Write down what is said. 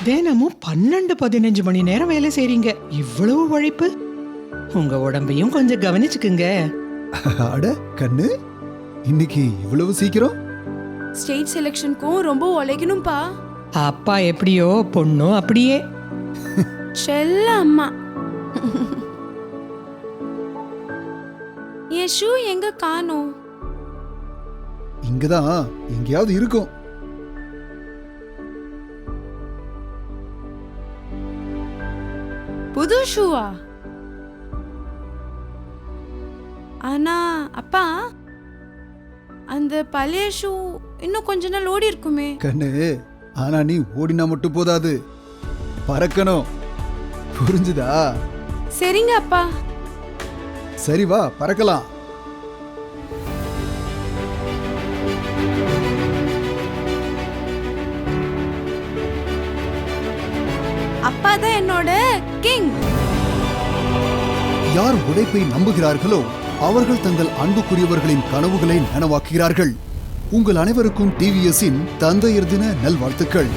தினமும் 12-15 மணி நேரம் வேலை செய்றீங்க. இவ்வளவு உழைப்பு. உங்க உடம்பையும் கொஞ்சம் கவனிச்சுக்குங்க. அட கண்ணு, இன்னைக்கு இவ்வளவு சீக்கிரம்? ஸ்டேட் செலக்ஷனுக்கும் ரொம்ப உழைக்கணும்பா. அப்பா எப்படியோ பொண்ணும் அப்படியே. செல்ல அம்மா. என் ஷூ எங்க காணோம்? இங்கதான் எங்கேயாவது இருக்கும். புது ஷூவா? ஆனா அப்பா, அந்த பழைய ஷூ இன்னும் கொஞ்ச நாள் ஓடி இருக்குமே. கண்ணு, ஆனா நீ ஓடினா மட்டும் போதாது, பறக்கணும். புரிஞ்சுதா? சரிங்க அப்பா. சரி வா பறக்கலாம். அப்பா தான் என்னோட கிங். யார் உழைப்பை நம்புகிறார்களோ அவர்கள் தங்கள் அன்புக்குரியவர்களின் கனவுகளை நனவாக்குகிறார்கள். உங்கள் அனைவருக்கும் டிவிஎஸ்ஸின் தந்தையர் தின நல்வாழ்த்துக்கள்.